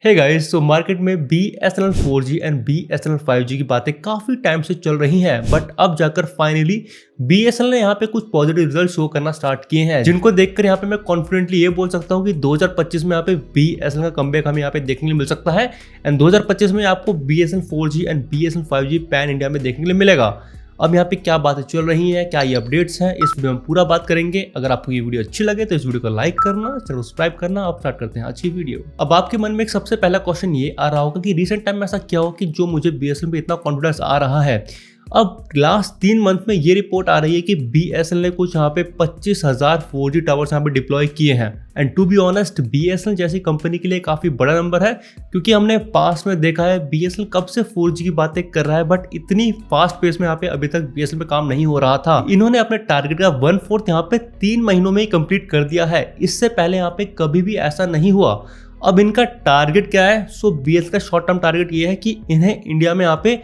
Hey guys, तो market में BSNL 4G and BSNL 5G की बातें काफी टाइम से चल रही हैं, बट अब जाकर फाइनली BSNL ने यहाँ पे कुछ पॉजिटिव रिजल्ट शो करना स्टार्ट किए हैं, जिनको देखकर यहाँ पे मैं कॉन्फिडेंटली ये बोल सकता हूँ कि 2025 में यहाँ पे BSNL का कमबैक हमें यहाँ पे देखने के लिए मिल सकता है एंड 2025 में आपको BSNL 4G and BSNL 5G pan India में देखने के लिए मिलेगा। अब यहाँ पे क्या बातें चल रही हैं, क्या ये अपडेट्स हैं, इस वीडियो में पूरा बात करेंगे। अगर आपको ये वीडियो अच्छी लगे तो इस वीडियो को लाइक करना, सब्सक्राइब करना। अब स्टार्ट करते हैं अच्छी वीडियो। अब आपके मन में एक सबसे पहला क्वेश्चन ये आ रहा होगा कि रिसेंट टाइम में ऐसा क्या हो कि जो मुझे BSNL पे इतना कॉन्फिडेंस आ रहा है। अब लास्ट 3 मंथ में ये रिपोर्ट आ रही है कि BSNL ने कुछ यहाँ पे 25,000 4G टावर्स यहाँ पे डिप्लॉय किए हैं and to be honest BSNL जैसी कंपनी के लिए काफी बड़ा नंबर है, क्योंकि हमने पास में देखा है BSNL कब से 4G की बातें कर रहा है, बट इतनी फास्ट पेस में यहाँ पे अभी तक BSNL पे काम नहीं हो रहा था। इन्होंने अपने टारगेट का 1/4 यहाँ पे 3 महीनों में ही कंप्लीट कर दिया है। इससे पहले यहाँ पे कभी भी ऐसा नहीं हुआ। अब इनका टारगेट क्या है? BSNL का शॉर्ट टर्म टारगेट ये है कि इन्हें इंडिया में यहाँ पे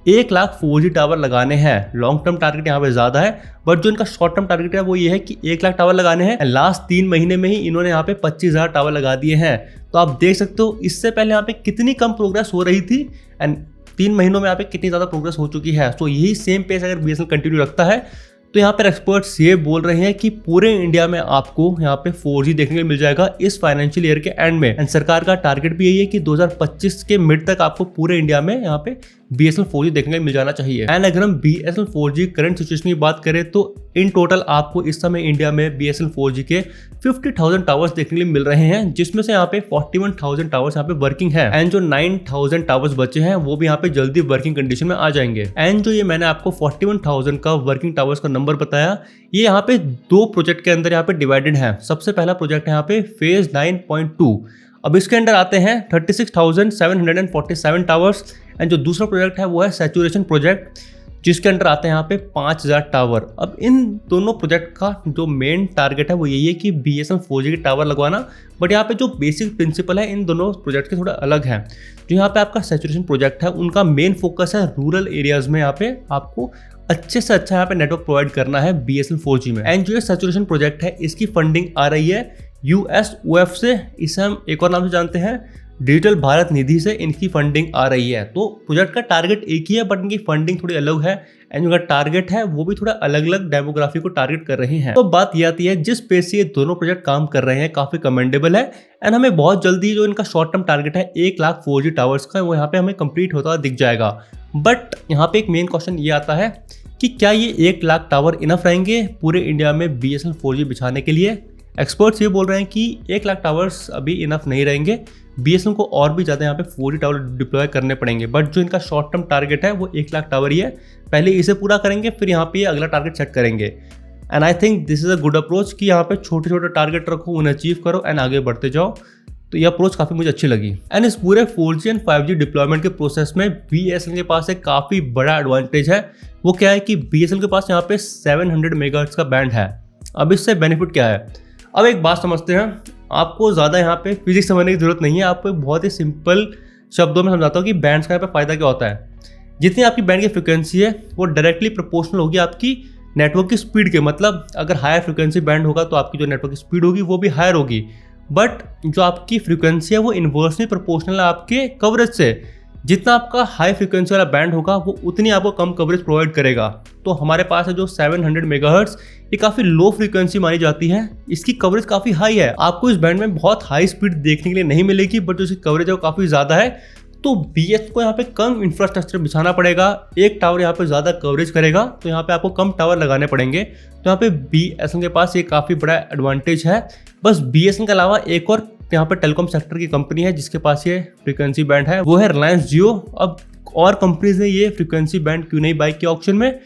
1 लाख 4G टावर लगाने हैं। लॉन्ग टर्म टारगेट यहाँ पे ज्यादा है, बट जो इनका शॉर्ट टर्म टारगेट है वो ये है कि 1 लाख टावर लगाने हैं। लास्ट 3 महीने में ही इन्होंने यहाँ पे 25,000 टावर लगा दिए हैं। तो आप देख सकते हो इससे पहले यहाँ पे कितनी कम प्रोग्रेस हो रही थी एंड 3 महीनों में यहाँ पे कितनी ज्यादा प्रोग्रेस हो चुकी है। तो यही सेम पेस अगर BSNL कंटिन्यू रखता है तो यहाँ पर एक्सपर्ट्स ये बोल रहे हैं कि पूरे इंडिया में आपको यहाँ पे 4G देखने को मिल जाएगा इस फाइनेंशियल ईयर के एंड में। एंड सरकार का टारगेट भी यही है कि 2025 के मिड तक आपको पूरे इंडिया में यहाँ पे BSNL 4G देखने को मिल जाना चाहिए। एंड अगर हम BSNL 4G करंट सिचुएशन की बात करें तो इन टोटल आपको इस समय इंडिया में BSNL 4G के 50,000 टावर्स देखने के लिए मिल रहे हैं, जिसमें से यहाँ पे 41,000 टावर्स यहाँ पे वर्किंग है एंड जो 9,000 टावर्स बचे हैं वो भी यहाँ पे जल्दी वर्किंग कंडीशन में आ जाएंगे। एंड जो ये मैंने आपको 41,000 का वर्किंग टावर्स का नंबर बताया, ये यहाँ पे 2 प्रोजेक्ट के अंदर यहाँ पे डिवाइडेड है। सबसे पहला प्रोजेक्ट है यहाँ पे फेज 9.2। अब इसके अंदर आते हैं 36,747 टावर्स एंड जो दूसरा प्रोजेक्ट है वो है सैचुरेशन प्रोजेक्ट, जिसके अंदर आते हैं यहाँ पे 5,000 टावर। अब इन दोनों प्रोजेक्ट का जो मेन टारगेट है वो यही है कि BSNL 4G के टावर लगवाना, बट यहाँ पे जो बेसिक प्रिंसिपल है इन दोनों प्रोजेक्ट के थोड़ा अलग है। जो यहाँ पे आपका सैचुरेशन प्रोजेक्ट है उनका मेन फोकस है रूरल एरियाज में यहाँ पे आपको अच्छे से अच्छा यहाँ पे नेटवर्क प्रोवाइड करना है BSNL 4G में। एंड जो ये सैचुरेशन प्रोजेक्ट है इसकी फंडिंग आ रही है USOF से, इसे हम एक और नाम से जानते हैं डिजिटल भारत निधि से इनकी फंडिंग आ रही है। तो प्रोजेक्ट का टारगेट एक ही है बट इनकी फंडिंग थोड़ी अलग है एंड जो टारगेट है वो भी थोड़ा अलग अलग डेमोग्राफी को टारगेट कर रहे हैं। तो बात ये आती है जिस पेस से ये दोनों प्रोजेक्ट काम कर रहे हैं काफी कमेंडेबल है एंड हमें बहुत जल्दी जो इनका शॉर्ट टर्म टारगेट है 1 लाख 4G टावर्स का वो यहाँ पे हमें कंप्लीट होता दिख जाएगा। बट यहाँ पे एक मेन क्वेश्चन ये आता है कि क्या ये 1 लाख टावर इनफ रहेंगे पूरे इंडिया में BSNL 4G बिछाने के लिए? एक्सपर्ट्स ये बोल रहे हैं कि 1 लाख टावर्स अभी इनफ नहीं रहेंगे, BSNL को और भी ज़्यादा यहाँ पे 4G टावर डिप्लॉय करने पड़ेंगे। बट जो इनका शॉर्ट टर्म टारगेट है वो 1 लाख टावर ही है। पहले इसे पूरा करेंगे फिर यहाँ पे अगला टारगेट सेट करेंगे and I think this is a good approach कि यहाँ पे छोटे छोटे टारगेट रखो, उन्हें अचीव करो एंड आगे बढ़ते जाओ। तो ये अप्रोच काफ़ी मुझे अच्छी लगी। एंड इस पूरे 4G एंड 5G डिप्लॉयमेंट के प्रोसेस में BSNL के पास एक काफ़ी बड़ा एडवांटेज है। वो क्या है कि BSNL के पास यहाँ पे 700 मेगाहर्ट्ज़ का बैंड है। अब इससे बेनिफिट क्या है? अब एक बात समझते हैं, आपको ज़्यादा यहाँ पे फिजिक्स समझने की जरूरत नहीं है। आपको बहुत ही सिंपल शब्दों में समझाता हूँ कि बैंड्स का यहाँ पे फ़ायदा क्या होता है। जितनी आपकी बैंड की फ्रिक्वेंसी है वो डायरेक्टली प्रोपोर्शनल होगी आपकी नेटवर्क की स्पीड के। मतलब अगर हायर फ्रिक्वेंसी बैंड होगा तो आपकी जो नेटवर्क की स्पीड होगी वो भी हायर होगी, बट जो आपकी फ्रिक्वेंसी है वो इन्वर्सली प्रोपोर्शनल है आपके कवरेज से। जितना आपका हाई फ्रिक्वेंसी वाला बैंड होगा वो उतनी आपको कम कवरेज प्रोवाइड करेगा। तो हमारे पास है जो 700 मेगाहर्ट्ज़, ये काफ़ी लो फ्रीक्वेंसी मानी जाती है, इसकी कवरेज काफ़ी हाई है। आपको इस बैंड में बहुत हाई स्पीड देखने के लिए नहीं मिलेगी, बट जो इसकी कवरेज है वो काफ़ी ज़्यादा है। तो BSNL को यहाँ पे कम इंफ्रास्ट्रक्चर बिछाना पड़ेगा, एक टावर यहाँ पे ज़्यादा कवरेज करेगा, तो यहाँ पे आपको कम टावर लगाने पड़ेंगे। तो यहाँ पे BSNL के पास ये काफ़ी बड़ा एडवांटेज है। बस BSNL के अलावा एक और यहाँ पे टेलीकॉम सेक्टर की कंपनी है जिसके पास ये फ्रीक्वेंसी बैंड है, वो है रिलायंस जियो। अब और कंपनीज ने ये फ्रीक्वेंसी बैंड क्यों नहीं बाई किया ऑक्शन में?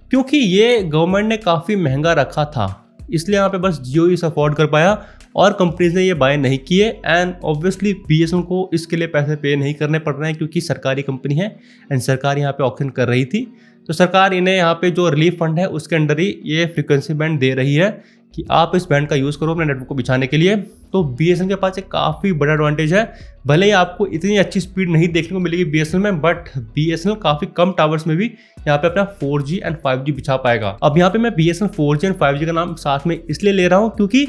क्योंकि ये गवर्नमेंट ने काफ़ी महंगा रखा था, इसलिए यहाँ पे बस जियो ही अफोर्ड कर पाया और कंपनीज ने ये बाय नहीं किए। एंड ऑब्वियसली BSNL को इसके लिए पैसे पे नहीं करने पड़ रहे हैं क्योंकि सरकारी कंपनी है एंड सरकार यहाँ पे ऑक्शन कर रही थी। तो सरकार इन्हें यहाँ पे जो रिलीफ फंड है उसके अंडर ही ये फ्रीक्वेंसी बैंड दे रही है कि आप इस बैंड का यूज़ करो अपने नेटवर्क को बिछाने के लिए। तो BSNL के पास एक काफ़ी बड़ा एडवांटेज है। भले ही आपको इतनी अच्छी स्पीड नहीं देखने को मिलेगी BSNL में, बट BSNL काफ़ी कम टावर्स में भी यहाँ पे अपना 4G एंड 5G बिछा पाएगा। अब यहाँ पे मैं BSNL 4G एंड 5G का नाम साथ में इसलिए ले रहा हूँ क्योंकि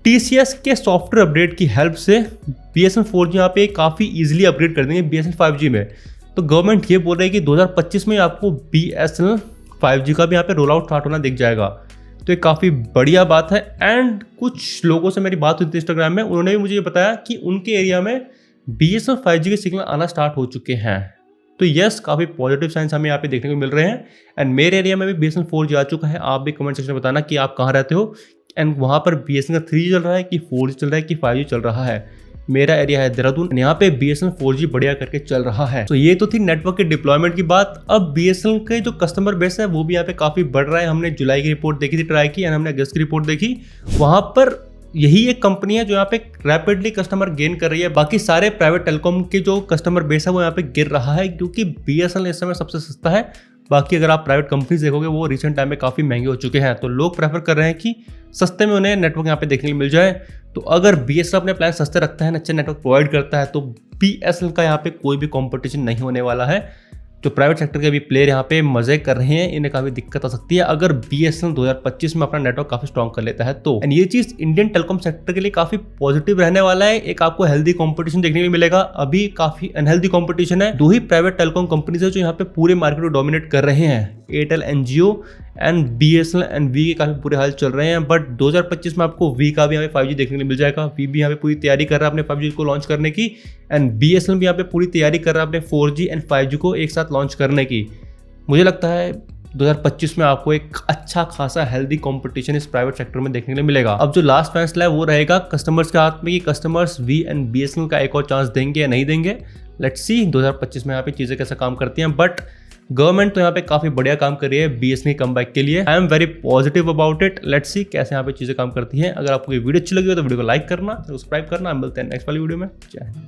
TCS के सॉफ्टवेयर अपडेट की हेल्प से BSNL 4G यहाँ पे काफ़ी इजीली अपग्रेड कर देंगे BSNL 5G में। तो गवर्नमेंट ये बोल रही है कि 2025 में आपको BSNL 5G का भी यहाँ पे रोल आउट स्टार्ट होना दिख जाएगा। तो ये काफ़ी बढ़िया बात है। एंड कुछ लोगों से मेरी बात हुई थी इंस्टाग्राम में, उन्होंने भी मुझे ये बताया कि उनके एरिया में BSNL 5G के सिग्नल आना स्टार्ट हो चुके हैं। तो यस, काफ़ी पॉजिटिव साइंस हमें यहाँ पे देखने को मिल रहे हैं। एंड मेरे एरिया में भी BSNL 4G आ चुका है। आप भी कमेंट सेक्शन में बताना कि आप कहाँ रहते हो एंड वहाँ पर BSNL 3G चल रहा है कि 4G चल रहा है कि 5G चल रहा है। मेरा एरिया है देहरादून, यहाँ पे BSNL 4G बढ़िया करके चल रहा है। तो ये तो थी नेटवर्क के डिप्लॉयमेंट की बात। अब BSNL के जो कस्टमर बेस है वो भी यहाँ पे काफ़ी बढ़ रहा है। हमने जुलाई की रिपोर्ट देखी थी ट्राई की, एंड हमने अगस्त की रिपोर्ट देखी। वहाँ पर यही एक कंपनी है जो यहाँ पे रैपिडली कस्टमर गेन कर रही है। बाकी सारे प्राइवेट टेलीकॉम के जो कस्टमर बेस है वो यहाँ पे गिर रहा है, क्योंकि BSNL इस समय सबसे सस्ता है। बाकी अगर आप प्राइवेट कंपनीज देखोगे वो रिसेंट टाइम में काफ़ी महंगे हो चुके हैं। तो लोग प्रेफर कर रहे हैं कि सस्ते में उन्हें नेटवर्क यहाँ पे देखने को मिल जाए। तो अगर BSNL अपने प्लान सस्ते रखता है, अच्छा नेटवर्क प्रोवाइड करता है, तो BSNL का यहाँ पे कोई भी कॉम्पिटिशन नहीं होने वाला है। जो प्राइवेट सेक्टर के भी प्लेयर यहाँ पे मजे कर रहे हैं, इन्हें काफ़ी दिक्कत आ सकती है अगर BSNL 2025 में अपना नेटवर्क काफ़ी स्ट्रॉन्ग कर लेता है तो। एंड ये चीज़ इंडियन टेलीकॉम सेक्टर के लिए काफ़ी पॉजिटिव रहने वाला है। एक आपको हेल्दी कंपटीशन देखने को मिलेगा। अभी काफ़ी अनहेल्दी कंपटीशन है। 2 ही प्राइवेट टेलीकॉम कंपनीज है जो यहाँ पे पूरे मार्केट को डोमिनेट कर रहे हैं, Airtel and Jio. And BSNL and Vi के काफ़ी बुरे हाल चल रहे हैं। बट 2025 में आपको वी का भी यहाँ पे 5G देखने को मिल जाएगा। वी भी यहाँ पे पूरी तैयारी कर रहा है अपने 5G को लॉन्च करने की। एंड BSNL भी यहाँ पे पूरी तैयारी कर रहा है अपने 4G एंड 5G को एक साथ लॉन्च करने की। मुझे लगता है 2025 में आपको एक अच्छा खासा हेल्दी कंपटीशन इस प्राइवेट सेक्टर में देखने को मिलेगा। अब जो लास्ट फैसला है वो रहेगा कस्टमर्स के हाथ में कि कस्टमर्स वी एंड BSNL का एक और चांस देंगे या नहीं देंगे। लेट्स सी 2025 में यहाँ पे चीज़ें कैसे काम करती हैं। बट गवर्नमेंट तो यहाँ पे काफ़ी बढ़िया काम कर रही है BSNL कमबैक के लिए। I am very positive about it. Let's see कैसे यहाँ पे चीज़ें काम करती हैं। अगर आपको ये वीडियो अच्छी लगी हो तो वीडियो को लाइक करना, सब्सक्राइब करना। मिलते हैं नेक्स्ट वाली वीडियो में। जय हिंद।